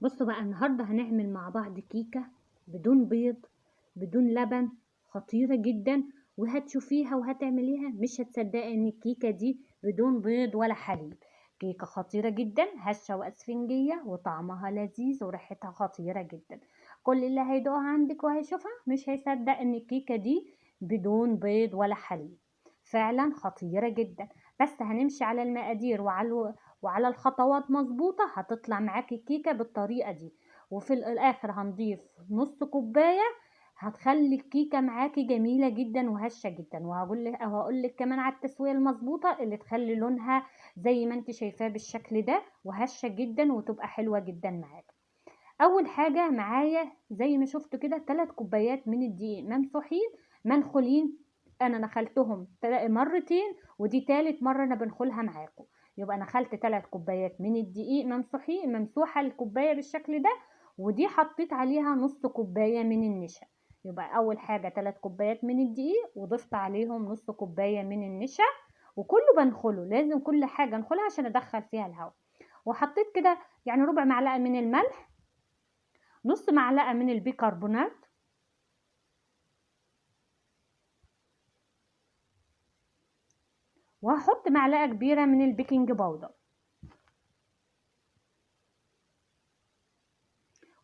بصوا بقى النهارده هنعمل مع بعض كيكة بدون بيض، بدون لبن، خطيرة جدا. وهتشوفيها وهتعمليها مش هتصدقي ان الكيكة دي بدون بيض ولا حليب. كيكة خطيرة جدا، هشة واسفنجية وطعمها لذيذ وريحتها خطيرة جدا. كل اللي هيدوقها عندك وهيشوفها مش هيصدق ان الكيكة دي بدون بيض ولا حليب. فعلا خطيرة جدا. بس هنمشي على المقادير وعلى الخطوات مظبوطة هتطلع معاكي الكيكة بالطريقة دي. وفي الآخر هنضيف نص كوباية، هتخلي الكيكة معاكي جميلة جدا وهشة جدا. وهقول لك كمان على التسوية المظبوطة اللي تخلي لونها زي ما انت شايفاه بالشكل ده وهشة جدا وتبقى حلوة جدا معاكي. اول حاجة معايا زي ما شفتوا كده 3 كوبايات من الدقيق ممسوحين منخولين. انا نخلتهم مرتين، ودي تالت مرة انا بنخلها معاكم. يبقى نخلت 3 كوبايات من الدقيق ممسوحين، ممسوحة الكوباية بالشكل ده. ودي حطيت عليها نص كوباية من النشا. يبقى اول حاجة 3 كوبايات من الدقيق وضفت عليهم نص كوباية من النشا. وكله بنخله، لازم كل حاجة نخلها عشان ادخل فيها الهواء. وحطيت كده يعني ربع معلقة من الملح، نص معلقة من البيكربونات، وهحط معلقة كبيرة من البيكنج باودر.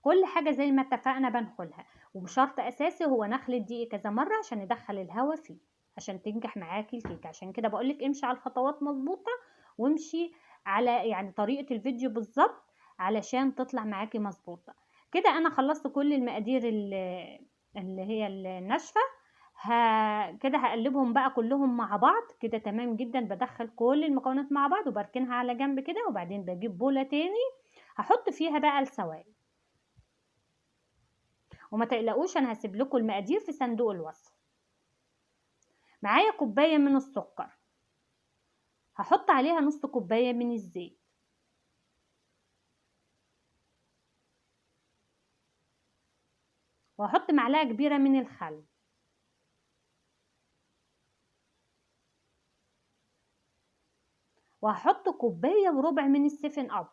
كل حاجة زي ما اتفقنا بنخلها. وبشرط أساسي هو نخل الدقيق كذا مرة عشان ندخل الهواء فيه عشان تنجح معاكي الكيكة. عشان كده بقولك امشي على الخطوات مظبوطة، وامشي على يعني طريقة الفيديو بالظبط علشان تطلع معاكي مظبوطة. كده أنا خلصت كل المقادير اللي هي الناشفة. كده هقلبهم بقى كلهم مع بعض كده تمام جدا. بدخل كل المكونات مع بعض وبركنها على جنب كده، وبعدين بجيب بولة تاني هحط فيها بقى السوائل. وما تقلقوش انا هسيب لكم المقادير في صندوق الوصف. معايا كوباية من السكر، هحط عليها نص كوباية من الزيت، وهحط معلقة كبيرة من الخل، وهحط كوباية وربع من السيفن اب.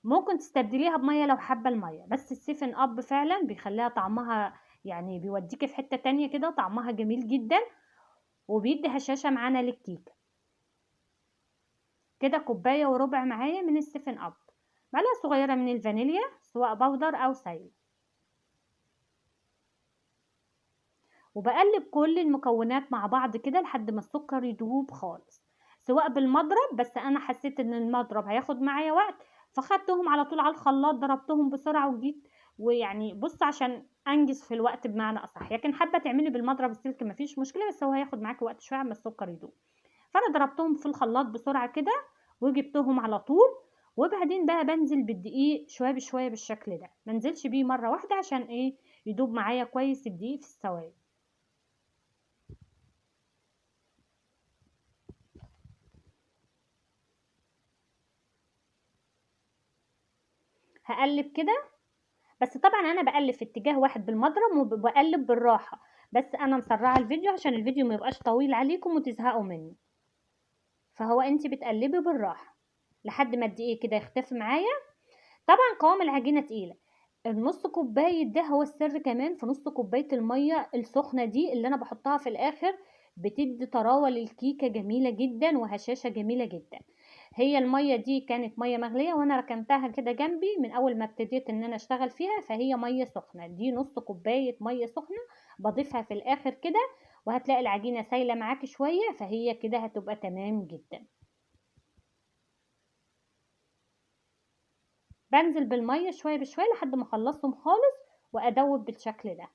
ممكن تستبدليها بمية لو حابة المية، بس السيفن اب فعلا بيخليها طعمها يعني بيوديكي في حتة تانية كده، طعمها جميل جدا وبيدي هشاشة معانا للكيكة. كده كوباية وربع معايا من السيفن اب، معلقة صغيرة من الفانيليا سواء بودر او سايل. وبقلب كل المكونات مع بعض كده لحد ما السكر يدوب خالص، سواء بالمضرب، بس انا حسيت ان المضرب هياخد معايا وقت فخدتهم على طول على الخلاط ضربتهم بسرعة وجيت. ويعني بص عشان انجز في الوقت بمعنى اصح، لكن حابة تعملي بالمضرب السلك مفيش مشكلة، بس هو هياخد معاكي وقت شوية اما السكر يدوب. فانا ضربتهم في الخلاط بسرعة كده وجبتهم على طول. وبعدين بقى بنزل بالدقيق شوية بشوية بالشكل ده، منزلش بيه مرة واحدة عشان ايه يدوب معايا كويس الدقيق في السوائل. هقلب كده، بس طبعا انا بقلب في اتجاه واحد بالمضرب وبقلب بالراحه. بس انا مسرعه الفيديو عشان الفيديو ما يبقاش طويل عليكم وتزهقوا منه. فهو انت بتقلبي بالراحه لحد ما الدقيق كده يختفي معايا. طبعا قوام العجينه تقيله. النص كوبايه ده هو السر كمان في نص كوبايه الميه السخنه دي اللي انا بحطها في الاخر، بتدي طراوه للكيكه جميله جدا وهشاشه جميله جدا. هي الميه دي كانت ميه مغليه وانا ركنتها كده جنبي من اول ما ابتديت ان انا اشتغل فيها، فهي ميه سخنه. دي نص كوبايه ميه سخنه بضيفها في الاخر كده، وهتلاقي العجينه سايله معاكي شويه، فهي كده هتبقى تمام جدا. بنزل بالميه شويه بشويه لحد ما اخلصهم خالص وادوب بالشكل ده.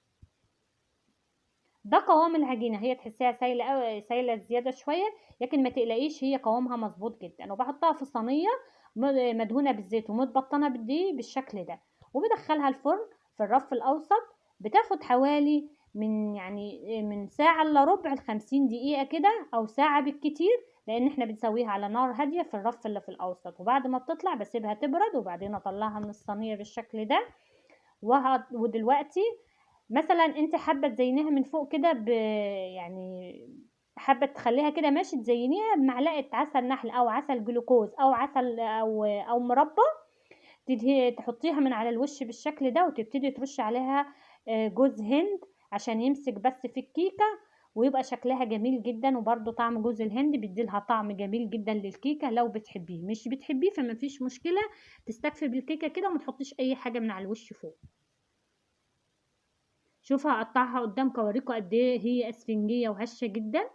ده قوام العجينه، هي تحسيها سايله أو سايله زياده شويه، لكن ما تقلقيش هي قوامها مظبوط جدا. وبحطها في صينيه مدهونه بالزيت ومتبطنه بالدقيق بالشكل ده، وبدخلها الفرن في الرف الاوسط. بتاخد حوالي من ساعه الا ربع ل50 دقيقه كده، او ساعه بالكتير، لان احنا بنسويها على نار هاديه في الرف اللي في الاوسط. وبعد ما بتطلع بسيبها تبرد وبعدين اطلعها من الصينيه بالشكل ده. ودلوقتي مثلا انت حابه تزينيها من فوق كده يعني حابه تخليها كده ماشي، تزينيها بمعلقه عسل نحل او عسل جلوكوز او عسل او مربى. تحطيها من على الوش بالشكل ده، وتبتدي ترشي عليها جوز هند عشان يمسك بس في الكيكة، ويبقى شكلها جميل جدا. وبرده طعم جوز الهند بيديلها طعم جميل جدا للكيكة. لو بتحبيه، مش بتحبيه فما فيش مشكلة، تستكفي بالكيكة كده وما تحطيش اي حاجة من على الوش فوق. شوفها هقطعها قدامكم اوريكم قد ايه هي اسفنجية وهشة جدا،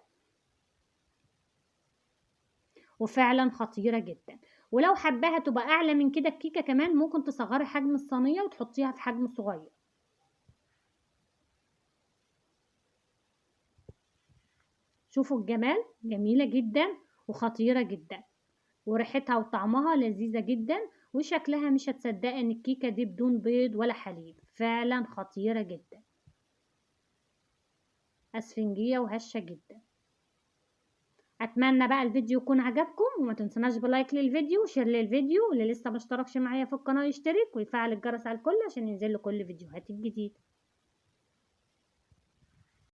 وفعلا خطيرة جدا. ولو حباها تبقى اعلى من كده الكيكة كمان، ممكن تصغري حجم الصينية وتحطيها في حجم صغير. شوفوا الجمال، جميلة جدا وخطيرة جدا، وريحتها وطعمها لذيذة جدا، وشكلها مش هتصدقي ان الكيكة دي بدون بيض ولا حليب. فعلا خطيرة جدا، اسفنجية وهشة جدا. اتمنى بقى الفيديو يكون عجبكم، وما تنسوناش بلايك للفيديو وشير للفيديو، واللي لسه مشتركش معايا في القناة يشترك ويفعل الجرس على الكل عشان ينزل له كل فيديوهات الجديدة.